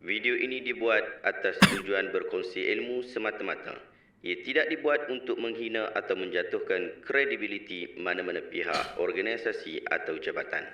Video ini dibuat atas tujuan berkongsi ilmu semata-mata. Ia tidak dibuat untuk menghina atau menjatuhkan kredibiliti mana-mana pihak, organisasi atau jabatan.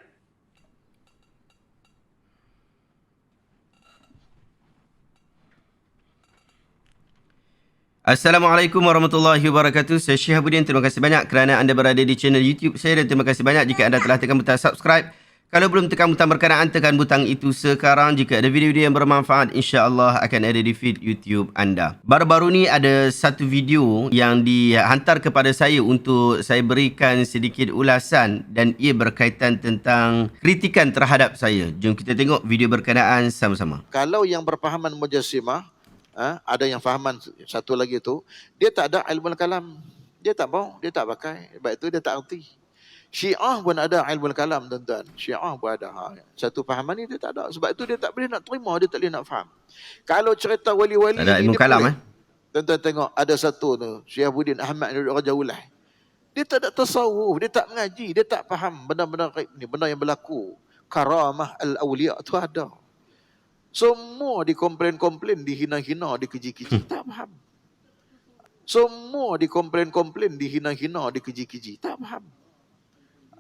Assalamualaikum warahmatullahi wabarakatuh. Saya Syihabuddin. Terima kasih banyak kerana anda berada di channel YouTube saya dan terima kasih banyak jika anda telah tekan butang subscribe. Kalau belum tekan butang berkenaan, tekan butang itu sekarang. Jika ada video-video yang bermanfaat, insya-Allah akan ada di feed YouTube anda. Baru-baru ni ada satu video yang dihantar kepada saya untuk saya berikan sedikit ulasan dan ia berkaitan tentang kritikan terhadap saya. Jom kita tengok video berkenaan sama-sama. Kalau yang berpahaman Mujassimah, ada yang fahaman satu lagi tu, dia tak ada ilmu kalam. Dia tak mau, dia tak pakai. Sebab itu dia tak erti. Syiah pun ada ilmu kalam, tuan-tuan. Syiah pun ada. Satu fahaman ni dia tak ada. Sebab itu dia tak boleh nak terima, dia tak boleh nak faham. Kalau cerita wali-wali Tak ada ilmu kalam, tuan-tuan tengok, ada satu tu, Syihabuddin Ahmad ni duduk Raja Ulai. Dia tak ada tasawuf, dia tak mengaji, dia tak faham benda-benda ni, benda yang berlaku. Karamah al-awliya tu ada. Semua dikomplain-komplain, dihina-hina, dikeji-keji. Tak faham. Semua dikomplain-komplain, dihina-hina, dikeji-keji. Tak faham.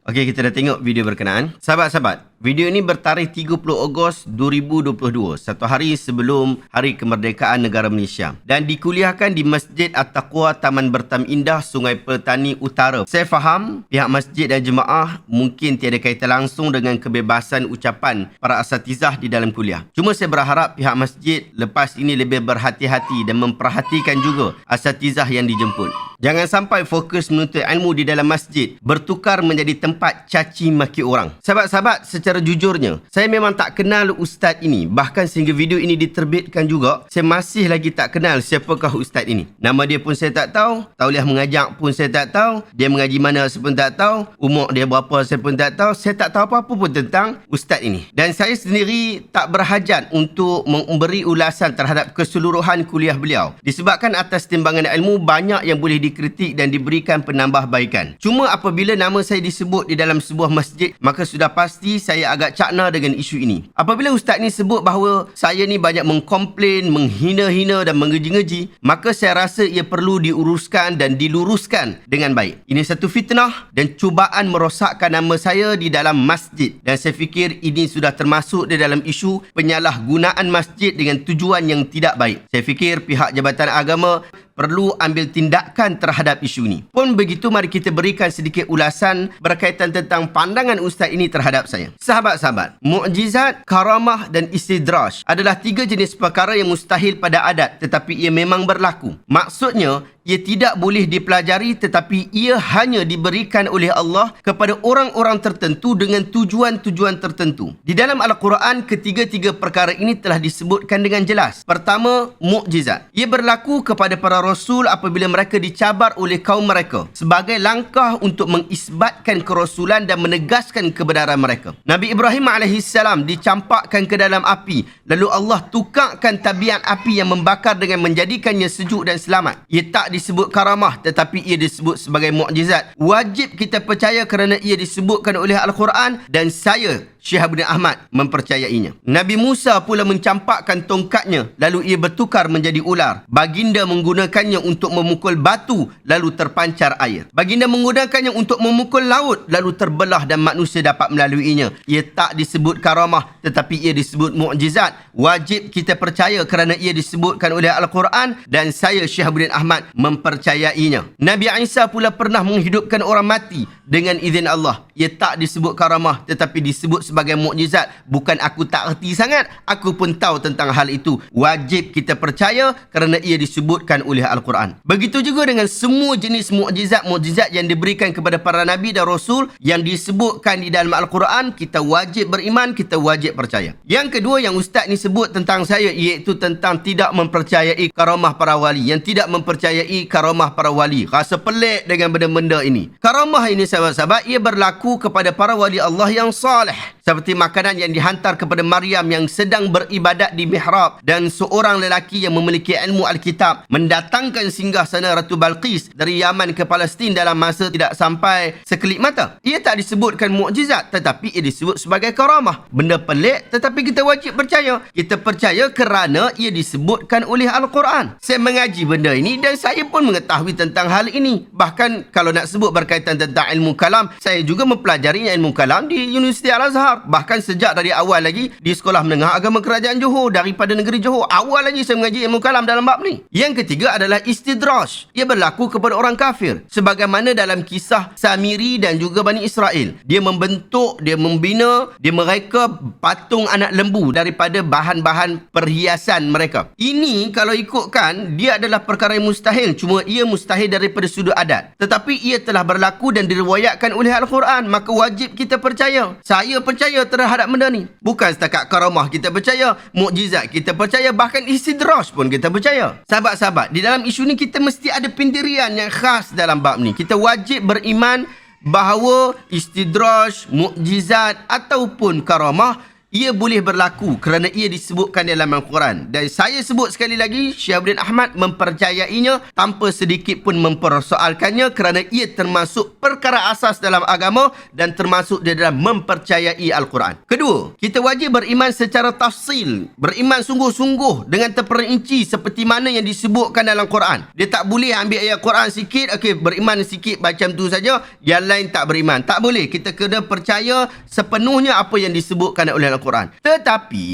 Okey, kita dah tengok video berkenaan. Sahabat-sahabat, video ini bertarikh 30 Ogos 2022, satu hari sebelum Hari Kemerdekaan Negara Malaysia. Dan dikuliahkan di Masjid At-Taqwa Taman Bertam Indah, Sungai Petani Utara. Saya faham pihak masjid dan jemaah mungkin tiada kaitan langsung dengan kebebasan ucapan para asatizah di dalam kuliah. Cuma saya berharap pihak masjid lepas ini lebih berhati-hati dan memperhatikan juga asatizah yang dijemput. Jangan sampai fokus menuntut ilmu di dalam masjid bertukar menjadi tempat caci maki orang. Sahabat-sahabat, secara jujurnya, saya memang tak kenal ustaz ini. Bahkan sehingga video ini diterbitkan juga, saya masih lagi tak kenal siapakah ustaz ini. Nama dia pun saya tak tahu, tauliah mengajak pun saya tak tahu, dia mengaji mana saya pun tak tahu, umur dia berapa saya pun tak tahu, saya tak tahu apa-apa pun tentang ustaz ini. Dan saya sendiri tak berhajat untuk memberi ulasan terhadap keseluruhan kuliah beliau. Disebabkan atas timbangan ilmu, banyak yang boleh dikritik dan diberikan penambahbaikan. Cuma apabila nama saya disebut di dalam sebuah masjid, maka sudah pasti saya agak cakna dengan isu ini. Apabila ustaz ni sebut bahawa saya ni banyak mengkomplain, menghina-hina dan mengeji-ngeji, maka saya rasa ia perlu diuruskan dan diluruskan dengan baik. Ini satu fitnah dan cubaan merosakkan nama saya di dalam masjid. Dan saya fikir ini sudah termasuk di dalam isu penyalahgunaan masjid dengan tujuan yang tidak baik. Saya fikir pihak Jabatan Agama perlu ambil tindakan terhadap isu ini. Pun begitu, mari kita berikan sedikit ulasan berkaitan tentang pandangan ustaz ini terhadap saya. Sahabat-sahabat, mukjizat, karamah dan istidraj adalah tiga jenis perkara yang mustahil pada adat tetapi ia memang berlaku. Maksudnya, ia tidak boleh dipelajari tetapi ia hanya diberikan oleh Allah kepada orang-orang tertentu dengan tujuan-tujuan tertentu. Di dalam Al-Quran, ketiga-tiga perkara ini telah disebutkan dengan jelas. Pertama, mukjizat. Ia berlaku kepada para rasul apabila mereka dicabar oleh kaum mereka sebagai langkah untuk mengisbatkan kerasulan dan menegaskan kebenaran mereka. Nabi Ibrahim AS dicampakkan ke dalam api, lalu Allah tukarkan tabiat api yang membakar dengan menjadikannya sejuk dan selamat. Ia tak disebut karamah tetapi ia disebut sebagai mukjizat. Wajib kita percaya kerana ia disebutkan oleh Al-Quran dan saya Syihabuddin Ahmad mempercayainya. Nabi Musa pula mencampakkan tongkatnya lalu ia bertukar menjadi ular. Baginda menggunakannya untuk memukul batu lalu terpancar air. Baginda menggunakannya untuk memukul laut lalu terbelah dan manusia dapat melaluinya. Ia tak disebut karamah tetapi ia disebut mukjizat. Wajib kita percaya kerana ia disebutkan oleh Al-Quran dan saya Syihabuddin Ahmad mempercayainya. Nabi Isa pula pernah menghidupkan orang mati dengan izin Allah. Ia tak disebut karamah tetapi disebut sebagai mukjizat. Bukan aku tak erti sangat, aku pun tahu tentang hal itu. Wajib kita percaya kerana ia disebutkan oleh Al-Quran. Begitu juga dengan semua jenis mukjizat yang diberikan kepada para nabi dan rasul yang disebutkan di dalam Al-Quran, kita wajib beriman, kita wajib percaya. Yang kedua yang ustaz ni sebut tentang saya, iaitu tentang tidak mempercayai karamah para wali. Yang tidak mempercayai karamah para wali. Rasa pelik dengan benda-benda ini. Karamah ini sahabat-sahabat, ia berlaku kepada para wali Allah yang saleh. seperti makanan yang dihantar kepada Maryam yang sedang beribadat di mihrab, dan seorang lelaki yang memiliki ilmu Alkitab mendatangkan singgasana Ratu Balqis dari Yaman ke Palestin dalam masa tidak sampai sekelip mata. Ia tak disebutkan mukjizat, tetapi ia disebut sebagai karamah. Benda pelik tetapi kita wajib percaya. Kita percaya kerana ia disebutkan oleh Al-Quran. Saya mengaji benda ini dan saya pun mengetahui tentang hal ini. Bahkan kalau nak sebut berkaitan tentang ilmu kalam, saya juga mempelajari ilmu kalam di Universiti Al-Azhar. Bahkan sejak dari awal lagi di Sekolah Menengah Agama Kerajaan Johor, daripada negeri Johor, awal lagi saya mengaji ilmu kalam dalam bab ni. Yang ketiga adalah istidraj. Ia berlaku kepada orang kafir, sebagaimana dalam kisah Samiri dan juga Bani Israel. Dia membentuk, dia membina, dia mereka patung anak lembu daripada bahan-bahan perhiasan mereka. Ini kalau ikutkan, dia adalah perkara yang mustahil. Cuma ia mustahil daripada sudut adat. Tetapi ia telah berlaku dan diriwayatkan oleh Al-Quran. Maka wajib kita percaya. Saya percaya terhadap benda ni. Bukan setakat karamah kita percaya, mukjizat kita percaya, bahkan istidraj pun kita percaya. Sahabat-sahabat, di dalam isu ni kita mesti ada pendirian yang khas dalam bab ni. Kita wajib beriman bahawa istidraj, mukjizat ataupun karamah ia boleh berlaku kerana ia disebutkan dalam Al-Quran. Dan saya sebut sekali lagi, Syahabuddin Ahmad mempercayainya tanpa sedikit pun mempersoalkannya kerana ia termasuk perkara asas dalam agama dan termasuk di dalam mempercayai Al-Quran. Kedua, kita wajib beriman secara tafsil, beriman sungguh-sungguh dengan terperinci seperti mana yang disebutkan dalam Quran. Dia tak boleh ambil ayat Quran sikit, okey, beriman sikit macam tu saja, yang lain tak beriman. Tak boleh. Kita kena percaya sepenuhnya apa yang disebutkan oleh Al-Quran. Tetapi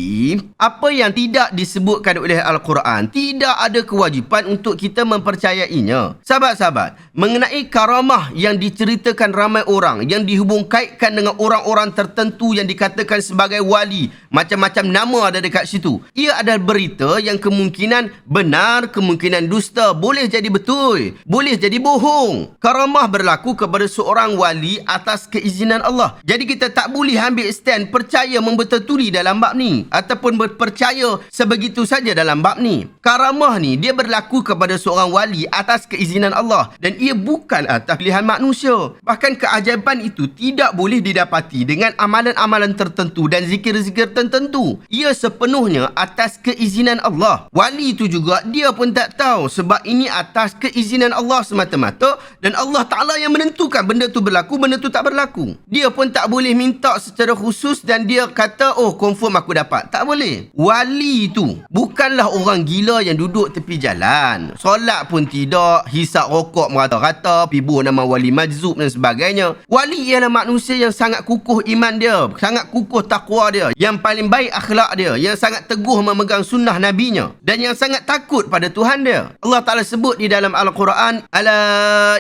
apa yang tidak disebutkan oleh Al-Quran, tidak ada kewajipan untuk kita mempercayainya. Sahabat-sahabat, mengenai karamah yang diceritakan ramai orang, yang dihubung-kaitkan dengan orang-orang tertentu yang dikatakan sebagai wali, macam-macam nama ada dekat situ. Ia adalah berita yang kemungkinan benar, kemungkinan dusta, boleh jadi betul, boleh jadi bohong. Karamah berlaku kepada seorang wali atas keizinan Allah. Jadi kita tak boleh ambil stand percaya membetul-tuli dalam bab ni ataupun berpercaya sebegitu saja dalam bab ni. Karamah ni dia berlaku kepada seorang wali atas keizinan Allah dan ia bukan atas pilihan manusia. Bahkan keajaiban itu tidak boleh didapati dengan amalan-amalan tertentu dan zikir-zikir tertentu. Ia sepenuhnya atas keizinan Allah. Wali itu juga dia pun tak tahu sebab ini atas keizinan Allah semata-mata dan Allah Ta'ala yang menentukan benda tu berlaku, benda tu tak berlaku. Dia pun tak boleh minta secara khusus dan dia kata, oh confirm aku dapat. Tak boleh. Wali itu bukanlah orang gila yang duduk tepi jalan. Solat pun tidak, hisap rokok merata-rata, pibuh nama wali majzub dan sebagainya. Wali ialah manusia yang sangat kukuh iman dia, sangat kukuh takwa dia, yang paling baik akhlak dia, yang sangat teguh memegang sunnah nabinya dan yang sangat takut pada Tuhan dia. Allah Ta'ala sebut di dalam Al-Quran, ala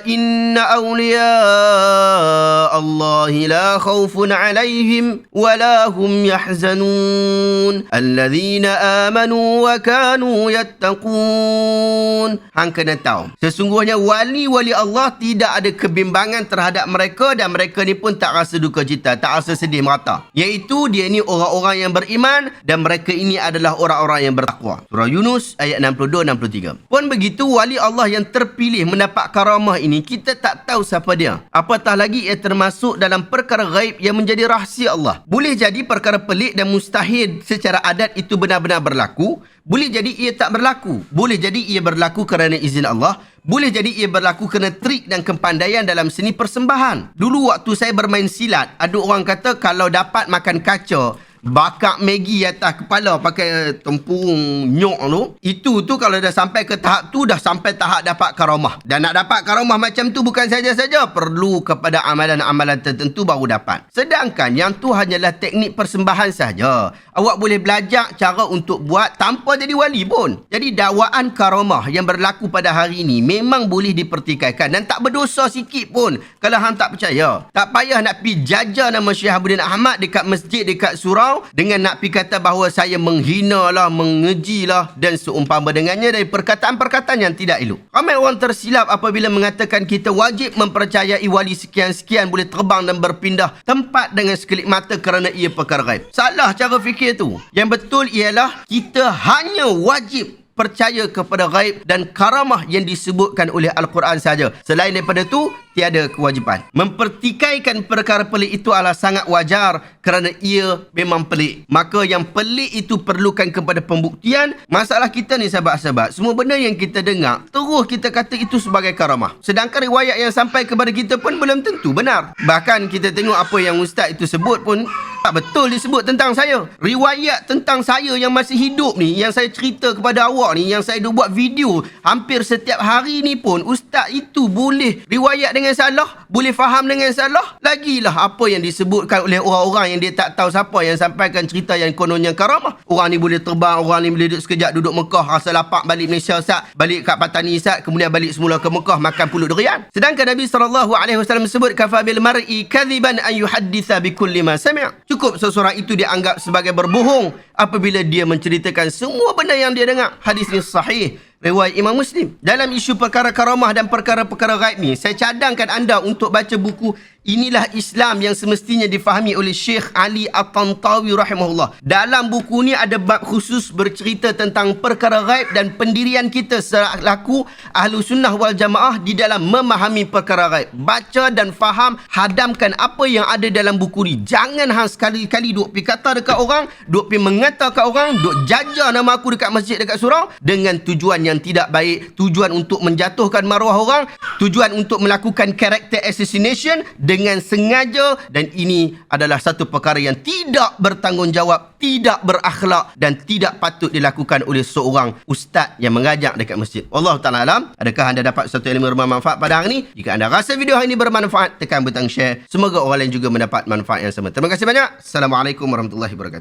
inna awliya Allahi la khawfun alaihim wa la hum yahzanun alladzina amanu wa kanu yattaqun. Hang kena tahu, sesungguhnya wali-wali Allah tidak ada kebimbangan terhadap mereka dan mereka ni pun tak rasa duka cita, tak rasa sedih merata. Iaitu dia ni orang-orang yang beriman dan mereka ini adalah orang-orang yang bertakwa. Surah Yunus ayat 62-63. Pun begitu, wali Allah yang terpilih mendapat karamah ini kita tak tahu siapa dia. Apatah lagi ia termasuk dalam perkara gaib yang menjadi rahsia Allah. Boleh jadi perkara pelik dan mustahil secara adat itu benar-benar berlaku. Boleh jadi ia tak berlaku. Boleh jadi ia berlaku kerana izin Allah. Boleh jadi ia berlaku kerana trik dan kepandaian dalam seni persembahan. Dulu waktu saya bermain silat, ada orang kata kalau dapat makan kaca, bakar Maggi atas kepala pakai tempurung nyok tu, itu kalau dah sampai ke tahap tu, dah sampai tahap dapat karamah. Dan nak dapat karamah macam tu bukan saja-saja, perlu kepada amalan-amalan tertentu baru dapat. Sedangkan yang tu hanyalah teknik persembahan saja. Awak boleh belajar cara untuk buat tanpa jadi wali pun. Jadi dakwaan karamah yang berlaku pada hari ini memang boleh dipertikaikan dan tak berdosa sikit pun kalau hang tak percaya. Tak payah nak pi jaja nama Syahabuddin Ahmad dekat masjid, dekat surau dengan nak pi kata bahawa saya menghina lah, mengeji lah dan seumpama dengannya dari perkataan-perkataan yang tidak elok. Ramai orang tersilap apabila mengatakan kita wajib mempercayai wali sekian-sekian boleh terbang dan berpindah tempat dengan sekelip mata kerana ia perkara gaib. Salah cara fikir tu. Yang betul ialah kita hanya wajib percaya kepada ghaib dan karamah yang disebutkan oleh Al-Quran saja. Selain daripada itu, tiada kewajipan. Mempertikaikan perkara pelik itu adalah sangat wajar kerana ia memang pelik. Maka yang pelik itu perlukan kepada pembuktian. Masalah kita ni sahabat-sahabat, semua benda yang kita dengar, terus kita kata itu sebagai karamah. Sedangkan riwayat yang sampai kepada kita pun belum tentu benar. Bahkan kita tengok apa yang ustaz itu sebut pun tak betul disebut tentang saya. Riwayat tentang saya yang masih hidup ni, yang saya cerita kepada awak ni, yang saya dah buat video hampir setiap hari ni pun, ustaz itu boleh riwayat dengan salah, boleh faham dengan salah. Lagilah apa yang disebutkan oleh orang-orang yang dia tak tahu siapa yang sampaikan cerita yang kononnya karamah. Orang ni boleh terbang, orang ni boleh duduk sekejap duduk Mekah, rasa lapar balik Malaysia Ustaz, balik kat Patani Ustaz, kemudian balik semula ke Mekah makan pulut durian. Sedangkan Nabi SAW sebut kafa bil mar'i kadhiban an yuhadditha bi kulli ma sami'. Cukup seseorang itu dianggap sebagai berbohong apabila dia menceritakan semua benda yang dia dengar. Hadis ini sahih, riwayat Imam Muslim. Dalam isu perkara karamah dan perkara-perkara gaib ni, saya cadangkan anda untuk baca buku Inilah Islam yang semestinya difahami oleh Syekh Ali At-Tantawi rahimahullah. Dalam buku ni ada bab khusus bercerita tentang perkara gaib dan pendirian kita selaku ahlu sunnah wal jamaah di dalam memahami perkara gaib. Baca dan faham, hadamkan apa yang ada dalam buku ni. Jangan hang sekali-kali duk pi kata dekat orang, duk pi mengata kat orang, duk jaja nama aku dekat masjid, dekat surau dengan tujuan yang tidak baik, tujuan untuk menjatuhkan maruah orang, tujuan untuk melakukan character assassination dengan sengaja, dan ini adalah satu perkara yang tidak bertanggungjawab, tidak berakhlak dan tidak patut dilakukan oleh seorang ustaz yang mengajak dekat masjid. Allah Ta'ala alam. Adakah anda dapat satu ilmu bermanfaat pada hari ini? Jika anda rasa video hari ini bermanfaat, tekan butang share. Semoga orang lain juga mendapat manfaat yang sama. Terima kasih banyak. Assalamualaikum warahmatullahi wabarakatuh.